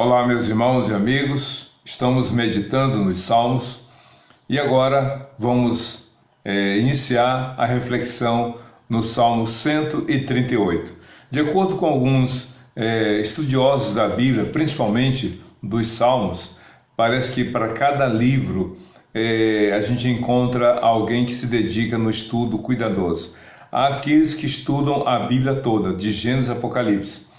Olá, meus irmãos e amigos, estamos meditando nos Salmos e agora vamos iniciar a reflexão no Salmo 138. De acordo com alguns estudiosos da Bíblia, principalmente dos Salmos, parece que para cada livro a gente encontra alguém que se dedica no estudo cuidadoso. Há aqueles que estudam a Bíblia toda, de Gênesis a Apocalipse.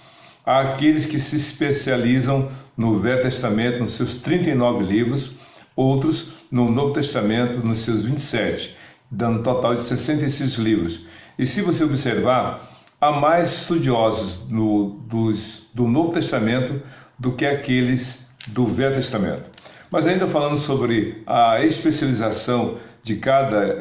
Há aqueles que se especializam no Velho Testamento, nos seus 39 livros, outros no Novo Testamento, nos seus 27, dando um total de 66 livros. E se você observar, há mais estudiosos do Novo Testamento do que aqueles do Velho Testamento. Mas ainda falando sobre a especialização de cada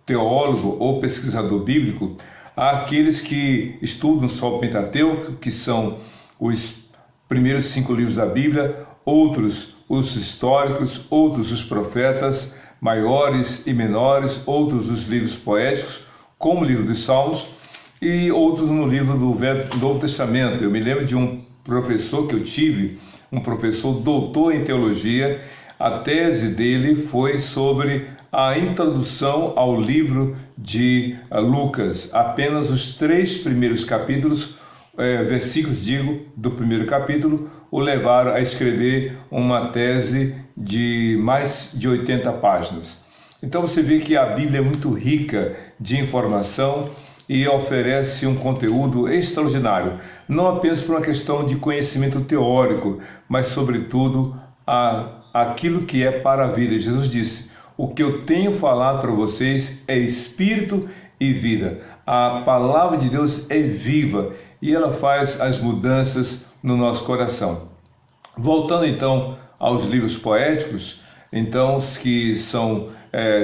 teólogo ou pesquisador bíblico, há aqueles que estudam só o Pentateuco, que são os primeiros 5 livros da Bíblia, outros os históricos, outros os profetas maiores e menores, outros os livros poéticos, como o livro dos Salmos, e outros no livro do Novo Testamento. Eu me lembro de um professor que eu tive, um professor doutor em teologia. A tese dele foi sobre a introdução ao livro de Lucas. Apenas os 3 primeiros capítulos, versículos, do primeiro capítulo, o levaram a escrever uma tese de mais de 80 páginas. Então você vê que a Bíblia é muito rica de informação e oferece um conteúdo extraordinário, não apenas por uma questão de conhecimento teórico, mas sobretudo aquilo que é para a vida. Jesus disse: o que eu tenho falado para vocês é espírito e vida. A palavra de Deus é viva e ela faz as mudanças no nosso coração. Voltando então aos livros poéticos, então, que são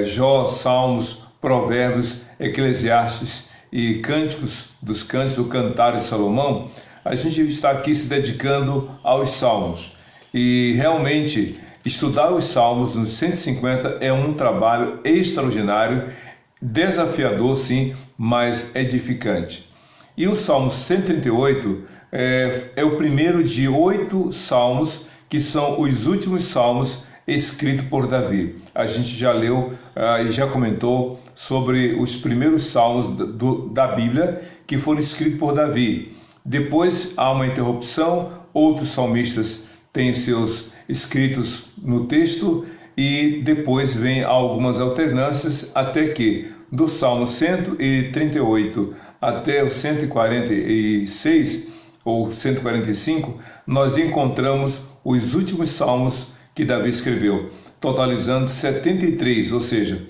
Jó, Salmos, Provérbios, Eclesiastes e Cânticos dos Cânticos, o Cantar de Salomão, a gente está aqui se dedicando aos Salmos. E realmente estudar os Salmos nos 150 é um trabalho extraordinário, desafiador sim, mas edificante. E o Salmo 138 é o primeiro de 8 salmos, que são os últimos salmos escritos por Davi. A gente já leu e já comentou sobre os primeiros salmos da Bíblia que foram escritos por Davi. Depois há uma interrupção, outros salmistas têm seus escritos no texto e depois vem algumas alternâncias, até que do Salmo 138 até o 146 ou 145 nós encontramos os últimos salmos que Davi escreveu, totalizando 73, ou seja,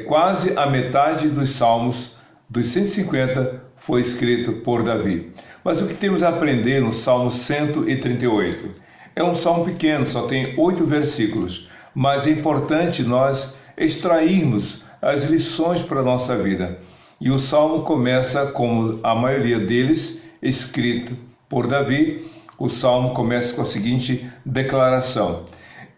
quase a metade dos salmos dos 150 foi escrito por Davi. Mas o que temos a aprender no Salmo 138? É um salmo pequeno, só tem 8 versículos, mas é importante nós extrairmos as lições para a nossa vida. E o salmo começa, como a maioria deles, escrito por Davi. O salmo começa com a seguinte declaração: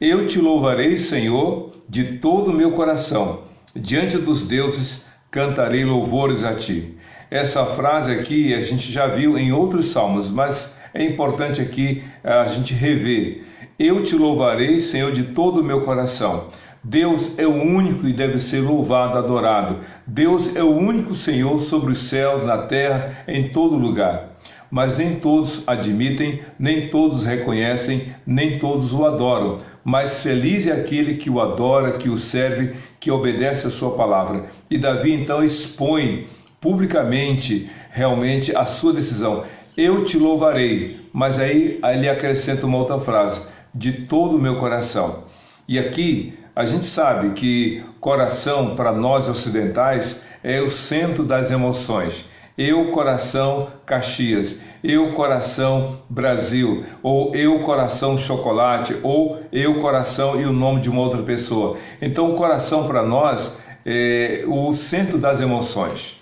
eu te louvarei, Senhor, de todo o meu coração, diante dos deuses cantarei louvores a ti. Essa frase aqui a gente já viu em outros salmos, mas é importante aqui a gente rever. Eu te louvarei, Senhor, de todo o meu coração. Deus é o único e deve ser louvado, adorado. Deus é o único Senhor sobre os céus, na terra, em todo lugar. Mas nem todos admitem, nem todos reconhecem, nem todos o adoram. Mas feliz é aquele que o adora, que o serve, que obedece a sua palavra. E Davi então expõe publicamente, realmente, a sua decisão. Eu te louvarei, mas aí ele acrescenta uma outra frase: de todo o meu coração. E aqui a gente sabe que coração, para nós ocidentais, é o centro das emoções. Eu, coração, Caxias. Eu, coração, Brasil. Ou eu, coração, chocolate. Ou eu, coração e o nome de uma outra pessoa. Então o coração para nós é o centro das emoções,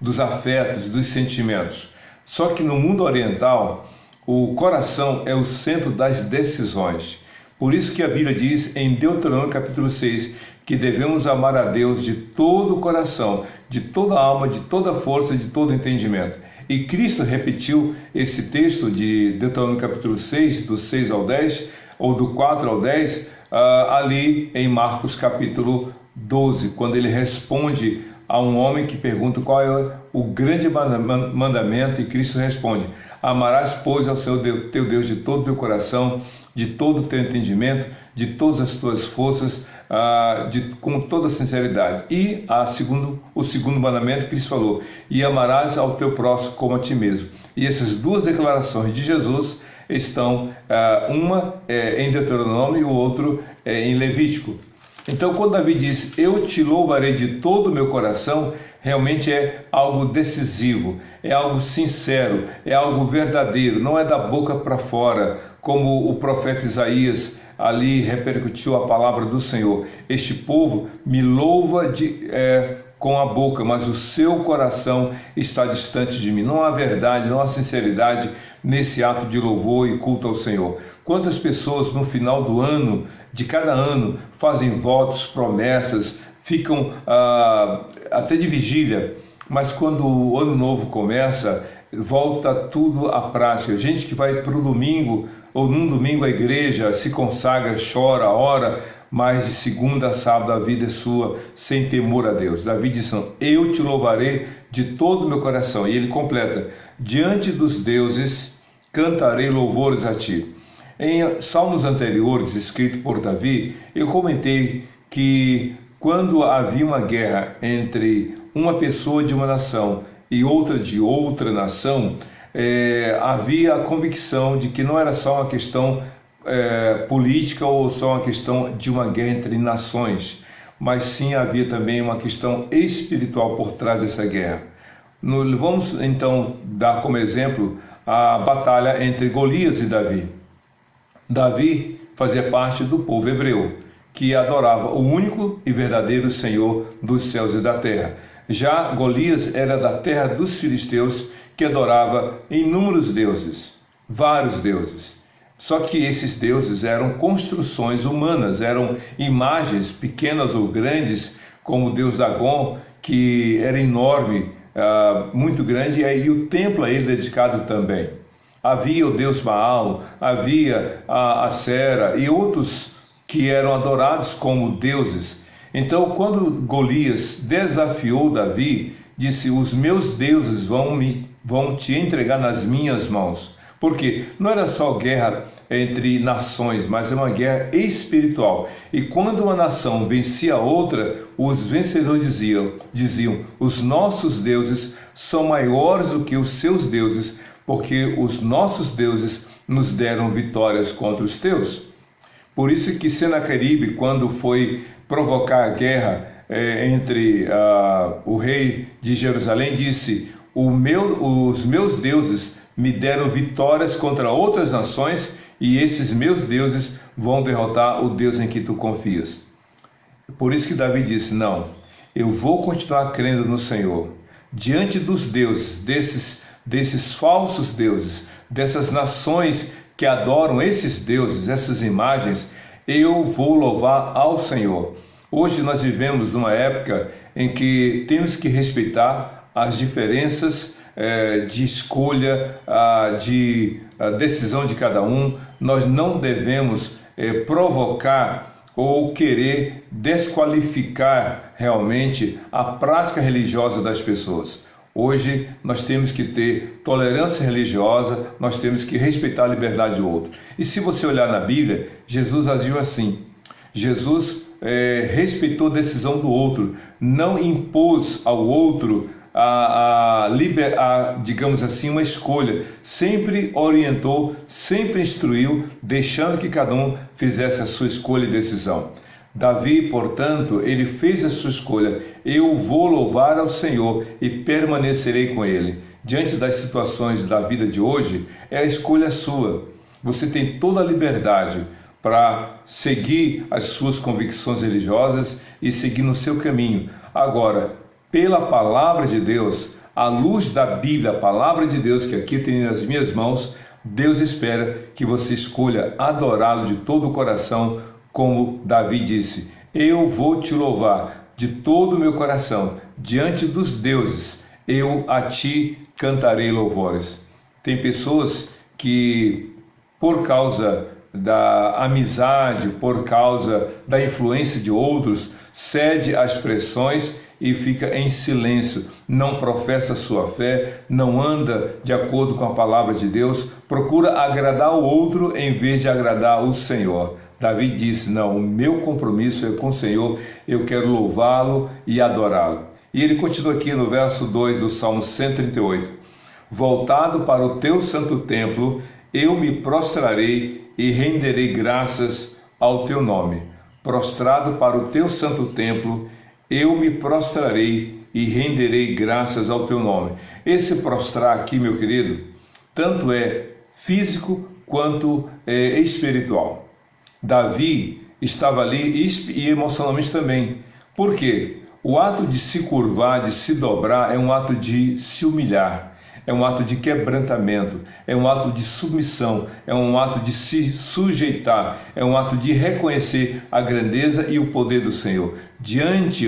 dos afetos, dos sentimentos. Só que no mundo oriental, o coração é o centro das decisões. Por isso que a Bíblia diz em Deuteronômio capítulo 6 que devemos amar a Deus de todo o coração, de toda a alma, de toda a força, de todo o entendimento. E Cristo repetiu esse texto de Deuteronômio capítulo 6, do 6 ao 10, ou do 4 ao 10, ali em Marcos capítulo 12, quando ele responde a um homem que pergunta qual é o grande mandamento, e Cristo responde: amarás, pois, ao Senhor teu Deus de todo o teu coração, de todo o teu entendimento, de todas as tuas forças, com toda a sinceridade. E o segundo mandamento, Cristo falou: e amarás ao teu próximo como a ti mesmo. E essas duas declarações de Jesus estão, uma em Deuteronômio e o outro em Levítico. Então, quando Davi diz: eu te louvarei de todo o meu coração, realmente é algo decisivo, é algo sincero, é algo verdadeiro, não é da boca para fora, como o profeta Isaías ali repercutiu a palavra do Senhor. Este povo me louva com a boca, mas o seu coração está distante de mim. Não há verdade, não há sinceridade nesse ato de louvor e culto ao Senhor. Quantas pessoas no final do ano, de cada ano, fazem votos, promessas, ficam até de vigília, mas quando o ano novo começa, volta tudo à prática. Gente que vai para o domingo, ou num domingo à igreja, se consagra, chora, ora, mas de segunda a sábado a vida é sua, sem temor a Deus. Davi diz: eu te louvarei de todo o meu coração. E ele completa: diante dos deuses cantarei louvores a ti. Em salmos anteriores, escrito por Davi, eu comentei que quando havia uma guerra entre uma pessoa de uma nação e outra de outra nação, havia a convicção de que não era só uma questão política ou só uma questão de uma guerra entre nações, mas sim havia também uma questão espiritual por trás dessa guerra. Vamos então dar como exemplo a batalha entre Golias e Davi. Davi fazia parte do povo hebreu, que adorava o único e verdadeiro Senhor dos céus e da terra. Já Golias era da terra dos filisteus, que adorava inúmeros deuses, vários deuses. Só que esses deuses eram construções humanas, eram imagens pequenas ou grandes, como o deus Dagon, que era enorme, muito grande, e o templo a ele dedicado também. Havia o deus Baal, havia a Acera e outros que eram adorados como deuses. Então, quando Golias desafiou Davi, disse: os meus deuses vão te entregar nas minhas mãos. Porque não era só guerra entre nações, mas é uma guerra espiritual. E quando uma nação vencia a outra, os vencedores diziam: os nossos deuses são maiores do que os seus deuses, porque os nossos deuses nos deram vitórias contra os teus. Por isso que Senaqueribe, quando foi provocar a guerra entre o rei de Jerusalém, disse: os meus deuses me deram vitórias contra outras nações, e esses meus deuses vão derrotar o Deus em que tu confias. Por isso que Davi disse: não, eu vou continuar crendo no Senhor. Diante dos deuses, desses falsos deuses, dessas nações que adoram esses deuses, essas imagens, eu vou louvar ao Senhor. Hoje nós vivemos numa época em que temos que respeitar as diferenças de escolha, de decisão de cada um. Nós não devemos provocar ou querer desqualificar realmente a prática religiosa das pessoas. Hoje nós temos que ter tolerância religiosa, nós temos que respeitar a liberdade do outro. E se você olhar na Bíblia, Jesus agiu assim. Jesus respeitou a decisão do outro, não impôs ao outro digamos assim, uma escolha. Sempre orientou, sempre instruiu, deixando que cada um fizesse a sua escolha e decisão. Davi, portanto, ele fez a sua escolha: eu vou louvar ao Senhor e permanecerei com ele. Diante das situações da vida de hoje, é a escolha sua. Você tem toda a liberdade para seguir as suas convicções religiosas e seguir no seu caminho. Agora, pela palavra de Deus, à luz da Bíblia, a palavra de Deus que aqui tem nas minhas mãos, Deus espera que você escolha adorá-lo de todo o coração, como Davi disse: eu vou te louvar de todo o meu coração, diante dos deuses, eu a ti cantarei louvores. Tem pessoas que, por causa da amizade, por causa da influência de outros, cede às pressões e fica em silêncio, não professa sua fé, não anda de acordo com a palavra de Deus, procura agradar o outro em vez de agradar o Senhor. Davi disse: não, o meu compromisso é com o Senhor, eu quero louvá-lo e adorá-lo. E ele continua aqui no verso 2 do Salmo 138. Voltado para o teu santo templo, eu me prostrarei e renderei graças ao teu nome. Prostrado para o teu santo templo, eu me prostrarei e renderei graças ao teu nome. Esse prostrar aqui, meu querido, tanto é físico quanto espiritual. Davi estava ali e emocionalmente também. Por quê? O ato de se curvar, de se dobrar, é um ato de se humilhar. É um ato de quebrantamento, é um ato de submissão, é um ato de se sujeitar, é um ato de reconhecer a grandeza e o poder do Senhor.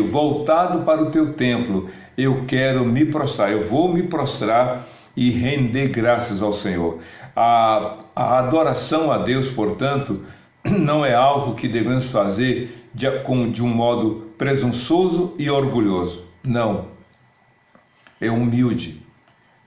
Voltado para o teu templo, eu quero me prostrar, eu vou me prostrar e render graças ao Senhor. A adoração a Deus, portanto, não é algo que devemos fazer de um modo presunçoso e orgulhoso. Não, é humilde.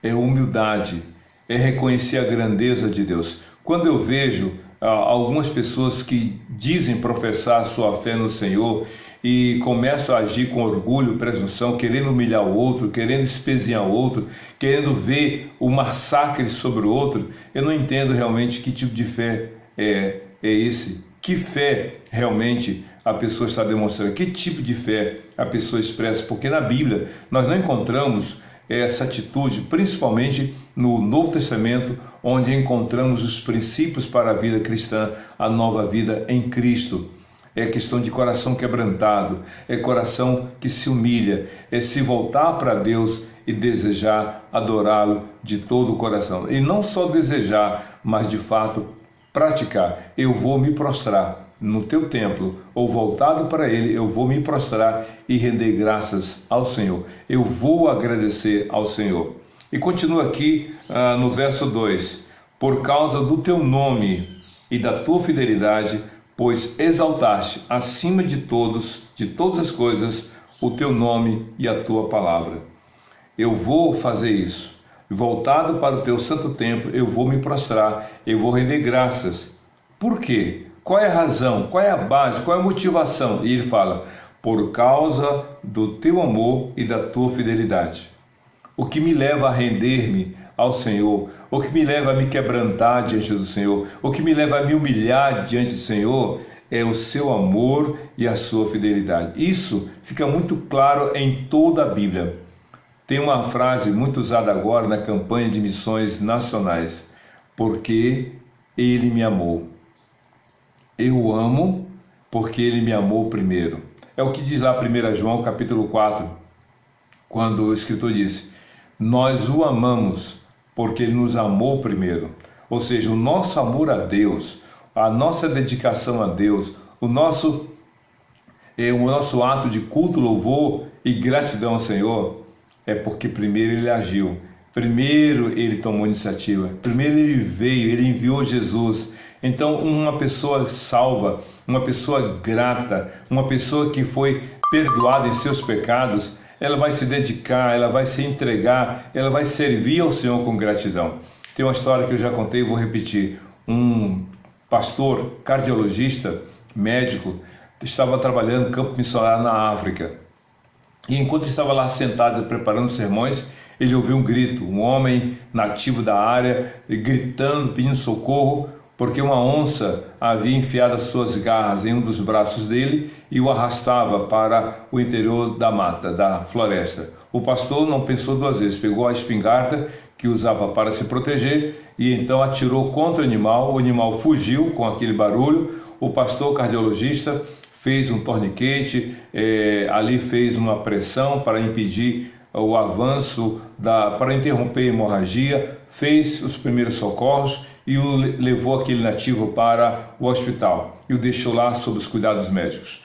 É humildade, é reconhecer a grandeza de Deus. Quando eu vejo algumas pessoas que dizem professar a sua fé no Senhor e começam a agir com orgulho, presunção, querendo humilhar o outro, querendo espezinhar o outro, querendo ver o massacre sobre o outro, eu não entendo realmente que tipo de fé é esse. Que fé realmente a pessoa está demonstrando? Que tipo de fé a pessoa expressa? Porque na Bíblia nós não encontramos essa atitude, principalmente no Novo Testamento, onde encontramos os princípios para a vida cristã, a nova vida em Cristo. É questão de coração quebrantado, é coração que se humilha, é se voltar para Deus e desejar adorá-lo de todo o coração. E não só desejar, mas de fato praticar. Eu vou me prostrar no teu templo, ou voltado para ele, eu vou me prostrar e render graças ao Senhor. Eu vou agradecer ao Senhor. E continua aqui no verso 2. Por causa do teu nome e da tua fidelidade, pois exaltaste acima de todas as coisas, o teu nome e a tua palavra. Eu vou fazer isso. Voltado para o teu santo templo, eu vou me prostrar, eu vou render graças. Por quê? Qual é a razão? Qual é a base? Qual é a motivação? E ele fala: por causa do teu amor e da tua fidelidade. O que me leva a render-me ao Senhor, o que me leva a me quebrantar diante do Senhor, o que me leva a me humilhar diante do Senhor, é o seu amor e a sua fidelidade. Isso fica muito claro em toda a Bíblia. Tem uma frase muito usada agora na campanha de missões nacionais: porque ele me amou. Eu amo porque ele me amou primeiro. É o que diz lá 1 João capítulo 4, quando o escritor disse: nós o amamos porque ele nos amou primeiro. Ou seja, o nosso amor a Deus, a nossa dedicação a Deus, o nosso ato de culto, louvor e gratidão ao Senhor é porque primeiro ele agiu, primeiro ele tomou iniciativa, primeiro ele veio, ele enviou Jesus. Então, uma pessoa salva, uma pessoa grata, uma pessoa que foi perdoada em seus pecados, ela vai se dedicar, ela vai se entregar, ela vai servir ao Senhor com gratidão. Tem uma história que eu já contei e vou repetir. Um pastor, cardiologista, médico, estava trabalhando no campo missionário na África. E enquanto estava lá sentado preparando sermões, ele ouviu um grito, um homem nativo da área gritando, pedindo socorro, porque uma onça havia enfiado as suas garras em um dos braços dele e o arrastava para o interior da mata, da floresta. O pastor não pensou duas vezes, pegou a espingarda que usava para se proteger e então atirou contra o animal fugiu com aquele barulho. O pastor cardiologista fez um torniquete, ali fez uma pressão para impedir o avanço, para interromper a hemorragia, fez os primeiros socorros e o levou aquele nativo para o hospital e o deixou lá sob os cuidados médicos.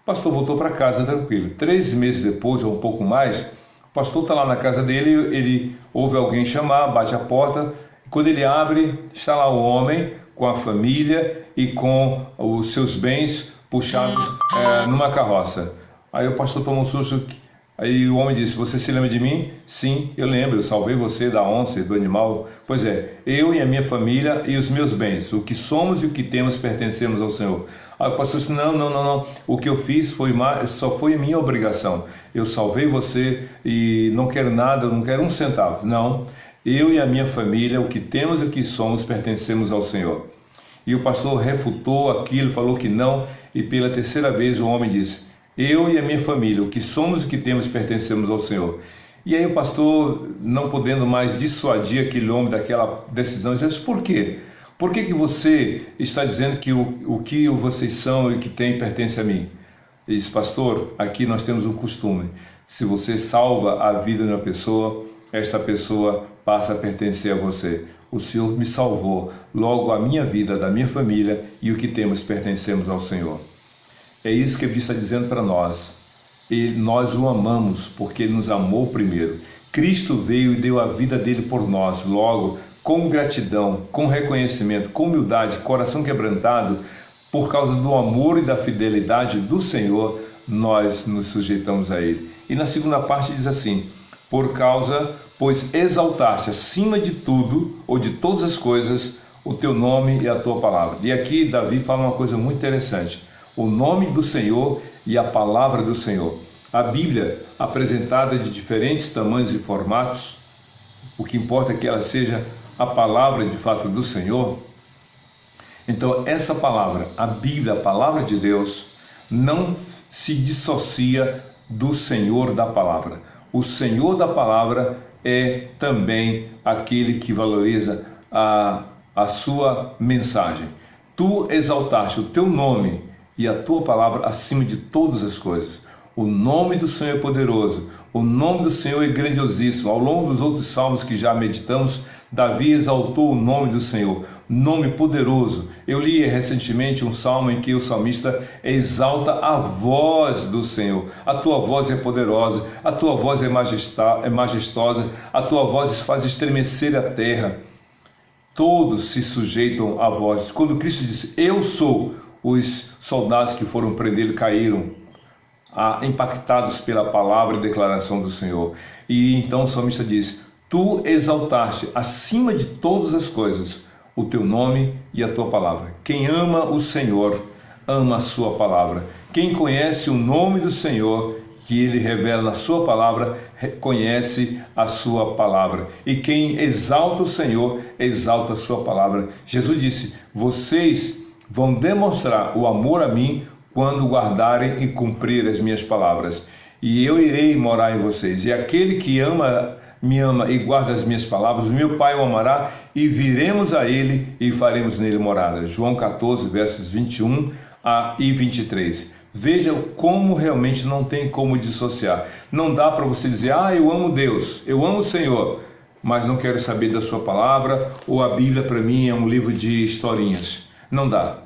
O pastor voltou para casa tranquilo. 3 meses depois, ou um pouco mais, O pastor está lá na casa dele, ele ouve alguém chamar, bate a porta. Quando ele abre, está lá o homem com a família e com os seus bens puxados numa carroça. Aí o pastor toma um susto. Aí o homem disse: você se lembra de mim? Sim, eu lembro, eu salvei você da onça e do animal. Pois é, eu e a minha família e os meus bens, o que somos e o que temos pertencemos ao Senhor. Aí o pastor disse: não, o que eu fiz só foi a minha obrigação. Eu salvei você e não quero nada, não quero um centavo. Não, eu e a minha família, o que temos e o que somos pertencemos ao Senhor. E o pastor refutou aquilo, falou que não, e pela terceira vez o homem disse: eu e a minha família, o que somos e o que temos, pertencemos ao Senhor. E aí o pastor, não podendo mais dissuadir aquele homem daquela decisão, disse: por quê? Por que você está dizendo que o que vocês são e o que tem pertence a mim? Ele disse: pastor, aqui nós temos um costume. Se você salva a vida de uma pessoa, esta pessoa passa a pertencer a você. O Senhor me salvou, logo a minha vida, da minha família e o que temos pertencemos ao Senhor. É isso que a Bíblia está dizendo para nós. E nós o amamos porque Ele nos amou primeiro. Cristo veio e deu a vida dele por nós. Logo, com gratidão, com reconhecimento, com humildade, coração quebrantado, por causa do amor e da fidelidade do Senhor, nós nos sujeitamos a Ele. E na segunda parte diz assim: pois exaltaste acima de tudo, ou de todas as coisas, o teu nome e a tua palavra. E aqui Davi fala uma coisa muito interessante: o nome do Senhor e a palavra do Senhor. A Bíblia, apresentada de diferentes tamanhos e formatos, o que importa é que ela seja a palavra de fato do Senhor. Então essa palavra, a Bíblia, a palavra de Deus, não se dissocia do Senhor da palavra. O Senhor da palavra é também aquele que valoriza a sua mensagem. Tu exaltaste o teu nome e a tua palavra acima de todas as coisas. O nome do Senhor é poderoso, o nome do Senhor é grandiosíssimo. Ao longo dos outros salmos que já meditamos, Davi exaltou o nome do Senhor, nome poderoso. Eu li recentemente um salmo em que o salmista exalta a voz do Senhor. A tua voz é poderosa, a tua voz é majestosa, a tua voz faz estremecer a terra. Todos se sujeitam à voz. Quando Cristo disse: eu sou, os soldados que foram prendê-lo caíram, impactados pela palavra e declaração do Senhor. E então o salmista diz: tu exaltaste acima de todas as coisas o teu nome e a tua palavra. Quem ama o Senhor, ama a sua palavra. Quem conhece o nome do Senhor, que Ele revela na sua palavra, conhece a sua palavra. E quem exalta o Senhor, exalta a sua palavra. Jesus disse: vocês vão demonstrar o amor a mim quando guardarem e cumprir as minhas palavras. E eu irei morar em vocês. E aquele que me ama e guarda as minhas palavras, o meu Pai o amará, e viremos a ele e faremos nele morada. João 14, versos 21 e 23. Veja como realmente não tem como dissociar. Não dá para você dizer: eu amo Deus, eu amo o Senhor, mas não quero saber da sua palavra, ou a Bíblia para mim é um livro de historinhas. Não dá.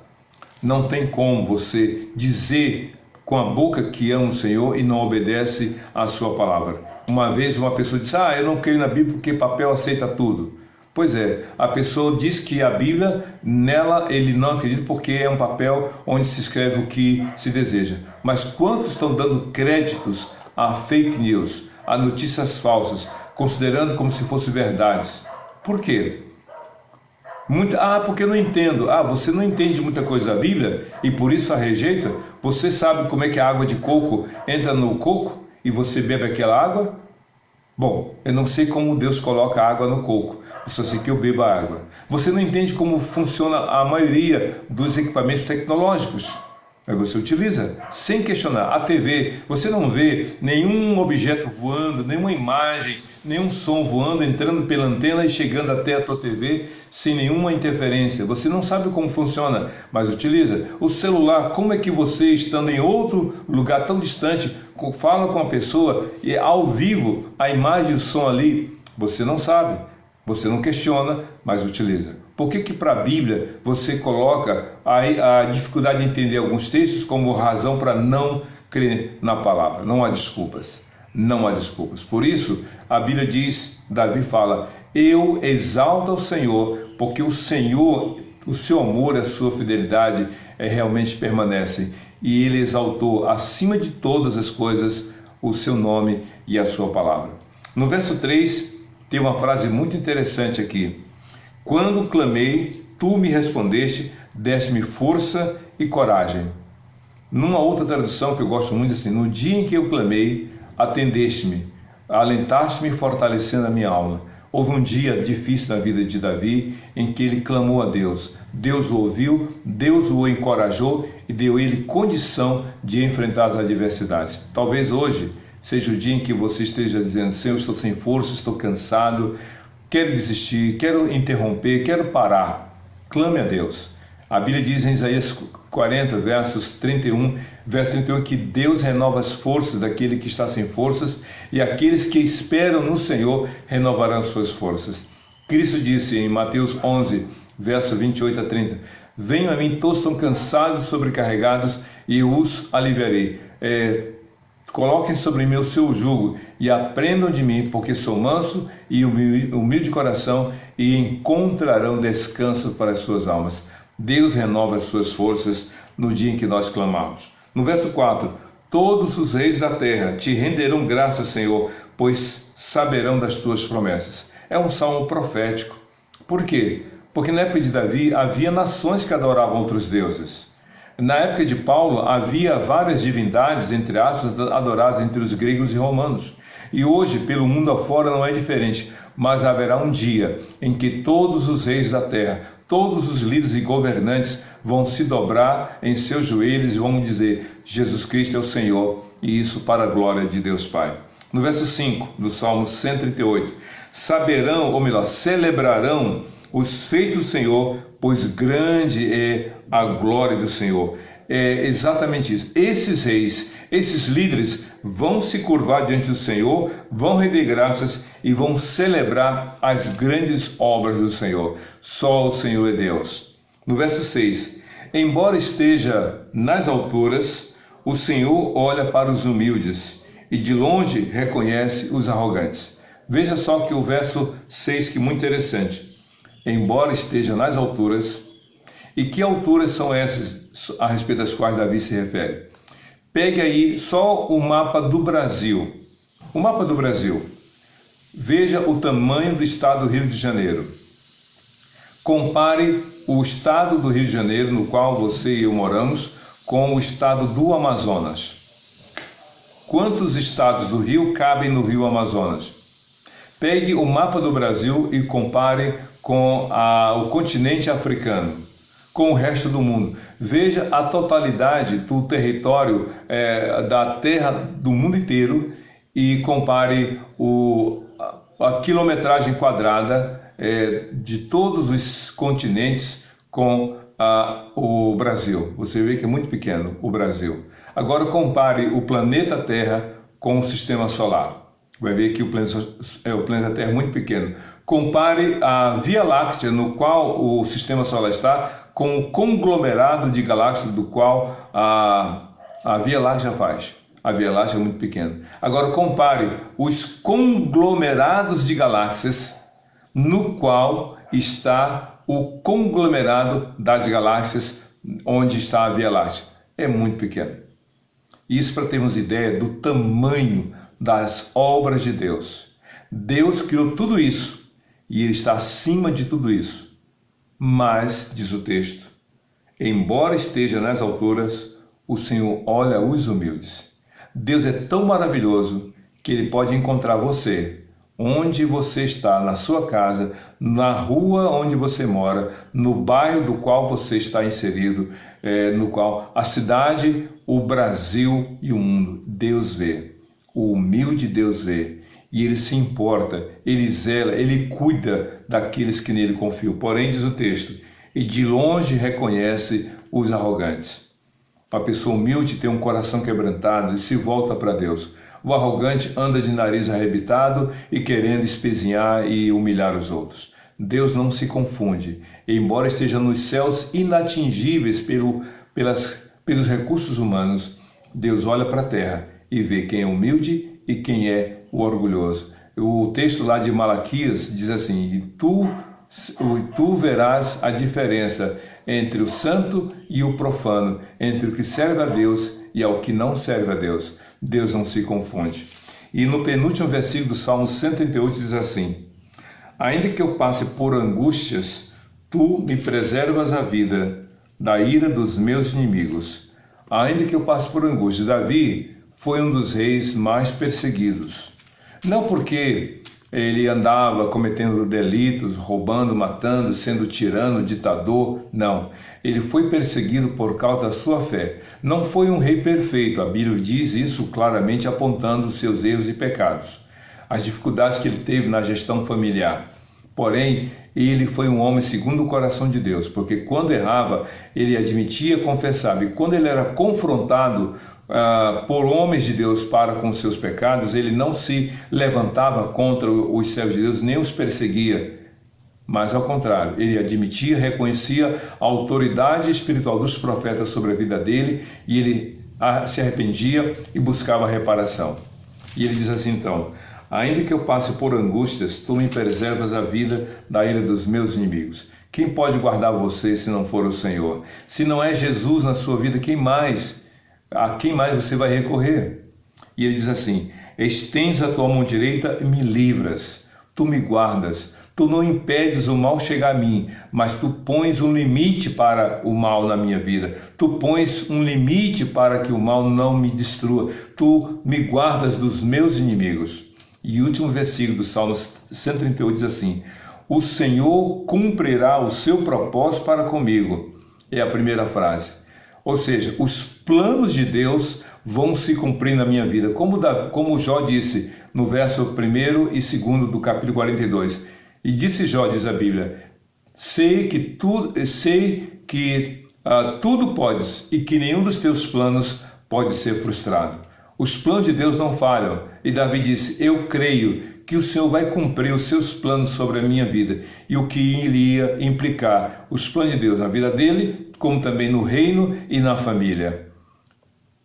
Não tem como você dizer com a boca que ama o Senhor e não obedece à sua palavra. Uma vez uma pessoa disse: eu não creio na Bíblia porque papel aceita tudo. Pois é, a pessoa diz que a Bíblia, nela ele não acredita porque é um papel onde se escreve o que se deseja. Mas quantos estão dando créditos a fake news, a notícias falsas, considerando como se fossem verdades? Por quê? Porque eu não entendo. Você não entende muita coisa da Bíblia e por isso a rejeita? Você sabe como é que a água de coco entra no coco e você bebe aquela água? Bom, eu não sei como Deus coloca a água no coco, eu só sei que eu bebo a água. Você não entende como funciona a maioria dos equipamentos tecnológicos, mas você utiliza sem questionar. A TV, você não vê nenhum objeto voando, nenhuma imagem, nenhum som voando, entrando pela antena e chegando até a tua TV sem nenhuma interferência. Você não sabe como funciona, mas utiliza. O celular, como é que você, estando em outro lugar tão distante, fala com a pessoa e ao vivo, a imagem e o som ali, você não sabe, você não questiona, mas utiliza. Por que para a Bíblia você coloca a dificuldade de entender alguns textos como razão para não crer na palavra? Não há desculpas. não há desculpas. Por isso, a Bíblia diz, Davi fala, eu exalto ao Senhor, porque o Senhor, o seu amor, a sua fidelidade realmente permanecem. E ele exaltou acima de todas as coisas o seu nome e a sua palavra. No verso 3, tem uma frase muito interessante aqui. Quando clamei, tu me respondeste, deste-me força e coragem. Numa outra tradução que eu gosto muito, assim, no dia em que eu clamei, atendeste-me, alentaste-me, fortalecendo a minha alma. Houve um dia difícil na vida de Davi, em que ele clamou a Deus. Deus o ouviu, Deus o encorajou e deu a ele condição de enfrentar as adversidades. Talvez hoje seja o dia em que você esteja dizendo, Senhor, estou sem força, estou cansado, quero desistir, quero interromper, quero parar. Clame a Deus. A Bíblia diz em Isaías 40, verso 31, que Deus renova as forças daquele que está sem forças e aqueles que esperam no Senhor renovarão suas forças. Cristo disse em Mateus 11, verso 28 a 30, venham a mim todos estão cansados e sobrecarregados e eu os aliviarei. Coloquem sobre mim o seu jugo e aprendam de mim, porque sou manso e humilde de coração e encontrarão descanso para as suas almas. Deus renova as suas forças no dia em que nós clamamos. No verso 4, todos os reis da terra te renderão graças, Senhor, pois saberão das tuas promessas. É um salmo profético. Por quê? Porque na época de Davi havia nações que adoravam outros deuses. Na época de Paulo havia várias divindades, entre aspas, adoradas entre os gregos e romanos. E hoje, pelo mundo afora, não é diferente, mas haverá um dia em que todos os reis da terra, todos os líderes e governantes vão se dobrar em seus joelhos e vão dizer, Jesus Cristo é o Senhor, e isso para a glória de Deus Pai. No verso 5 do Salmo 138, saberão, ou melhor, celebrarão os feitos do Senhor, pois grande é a glória do Senhor. É exatamente isso. Esses reis, esses líderes vão se curvar diante do Senhor, vão render graças e vão celebrar as grandes obras do Senhor. Só o Senhor é Deus. No verso 6, embora esteja nas alturas, o Senhor olha para os humildes e de longe reconhece os arrogantes. Veja só que o verso 6, que é muito interessante. Embora esteja nas alturas, e que alturas são essas a respeito das quais Davi se refere? Pegue aí só o mapa do Brasil. O mapa do Brasil. Veja o tamanho do estado do Rio de Janeiro. Compare o estado do Rio de Janeiro, no qual você e eu moramos, com o estado do Amazonas. Quantos estados do Rio cabem no Rio Amazonas? Pegue o mapa do Brasil e compare com o continente africano, com o resto do mundo. Veja a totalidade do território da terra do mundo inteiro e compare a quilometragem quadrada de todos os continentes com o Brasil. Você vê que é muito pequeno o Brasil. Agora compare o planeta Terra com o sistema solar. Vai ver que o planeta Terra é muito pequeno. Compare a Via Láctea, no qual o sistema solar está, com o conglomerado de galáxias do qual a Via Láctea faz. A Via Láctea é muito pequena. Agora compare os conglomerados de galáxias, no qual está o conglomerado das galáxias, onde está a Via Láctea. É muito pequeno. Isso para termos ideia do tamanho das obras de Deus. Deus criou tudo isso e Ele está acima de tudo isso. Mas, diz o texto, embora esteja nas alturas, o Senhor olha os humildes. Deus é tão maravilhoso que Ele pode encontrar você onde você está, na sua casa, na rua onde você mora, no bairro do qual você está inserido, no qual a cidade, o Brasil e o mundo. Deus vê. O humilde Deus vê e Ele se importa, Ele zela, Ele cuida daqueles que nele confiam. Porém, diz o texto, e de longe reconhece os arrogantes. A pessoa humilde tem um coração quebrantado e se volta para Deus. O arrogante anda de nariz arrebitado e querendo espezinhar e humilhar os outros. Deus não se confunde. E embora esteja nos céus inatingíveis pelos recursos humanos, Deus olha para a terra e vê quem é humilde e quem é o orgulhoso. O texto lá de Malaquias diz assim: e tu verás a diferença entre o santo e o profano, entre o que serve a Deus e ao que não serve a Deus. Deus não se confunde. E no penúltimo versículo do Salmo 138 diz assim: ainda que eu passe por angústias, tu me preservas a vida da ira dos meus inimigos. Ainda que eu passe por angústias. Davi foi um dos reis mais perseguidos. Não porque ele andava cometendo delitos, roubando, matando, sendo tirano, ditador. Não. Ele foi perseguido por causa da sua fé. Não foi um rei perfeito. A Bíblia diz isso claramente, apontando os seus erros e pecados, as dificuldades que ele teve na gestão familiar. Porém, ele foi um homem segundo o coração de Deus, porque quando errava, ele admitia, confessava. E quando ele era confrontado por homens de Deus para com seus pecados, ele não se levantava contra os servos de Deus, nem os perseguia, mas ao contrário, ele admitia, reconhecia a autoridade espiritual dos profetas sobre a vida dele, e ele se arrependia e buscava reparação. E ele diz assim então: ainda que eu passe por angústias, tu me preservas a vida da ira dos meus inimigos. Quem pode guardar você se não for o Senhor? Se não é Jesus na sua vida, a quem mais você vai recorrer? E ele diz assim: estens a tua mão direita e me livras, tu me guardas, tu não impedes o mal chegar a mim, mas tu pões um limite para o mal na minha vida, tu pões um limite para que o mal não me destrua, tu me guardas dos meus inimigos. E o último versículo do Salmo 138 diz assim: o Senhor cumprirá o seu propósito para comigo. É a primeira frase. Ou seja, os planos de Deus vão se cumprir na minha vida. Como Jó disse no verso 1 e 2 do capítulo 42. E disse Jó, diz a Bíblia: sei que tudo podes e que nenhum dos teus planos pode ser frustrado. Os planos de Deus não falham. E Davi disse: eu creio que o Senhor vai cumprir os seus planos sobre a minha vida, e o que iria implicar os planos de Deus na vida dele, como também no reino e na família.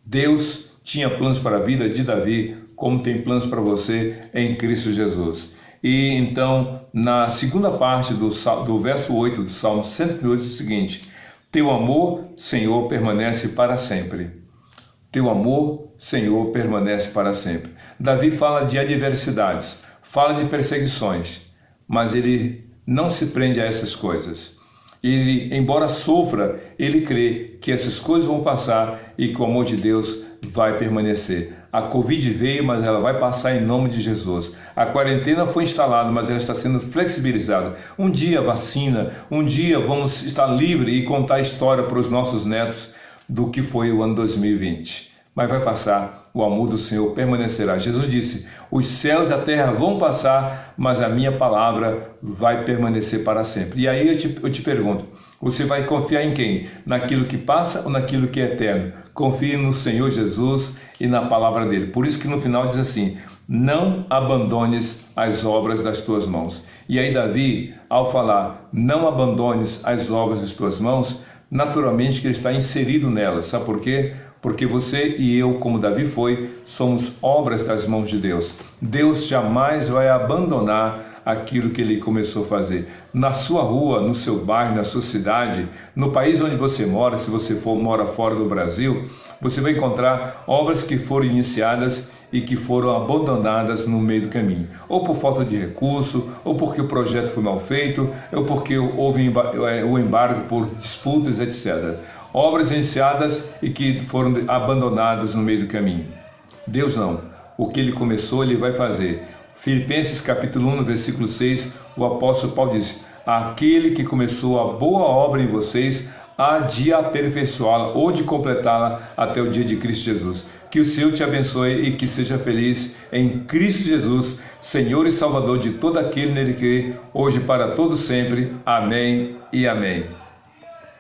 Deus tinha planos para a vida de Davi, como tem planos para você em Cristo Jesus. E então, na segunda parte do verso 8 do Salmo 108, diz o seguinte: teu amor, Senhor, permanece para sempre. Teu amor, Senhor, permanece para sempre. Davi fala de adversidades, fala de perseguições, mas ele não se prende a essas coisas. Ele, embora sofra, ele crê que essas coisas vão passar e que o amor de Deus vai permanecer. A Covid veio, mas ela vai passar em nome de Jesus. A quarentena foi instalada, mas ela está sendo flexibilizada. Um dia vacina, um dia vamos estar livres e contar a história para os nossos netos do que foi o ano 2020. Mas vai passar, o amor do Senhor permanecerá. Jesus disse: os céus e a terra vão passar, mas a minha palavra vai permanecer para sempre. E aí eu te pergunto, você vai confiar em quem? Naquilo que passa ou naquilo que é eterno? Confie no Senhor Jesus e na palavra dele. Por isso que no final diz assim: não abandones as obras das tuas mãos. E aí Davi, ao falar não abandones as obras das tuas mãos, naturalmente que ele está inserido nelas. Sabe por quê? Porque você e eu, como Davi foi, somos obras das mãos de Deus. Deus jamais vai abandonar aquilo que ele começou a fazer. Na sua rua, no seu bairro, na sua cidade, no país onde você mora, se você mora fora do Brasil, você vai encontrar obras que foram iniciadas e que foram abandonadas no meio do caminho. Ou por falta de recurso, ou porque o projeto foi mal feito, ou porque houve o embargo por disputas, etc. Obras iniciadas e que foram abandonadas no meio do caminho. Deus não. O que ele começou, ele vai fazer. Filipenses capítulo 1, versículo 6, o apóstolo Paulo diz: aquele que começou a boa obra em vocês, há de aperfeiçoá-la ou de completá-la até o dia de Cristo Jesus. Que o Senhor te abençoe e que seja feliz em Cristo Jesus, Senhor e Salvador de todo aquele nele que hoje para todo sempre. Amém e amém.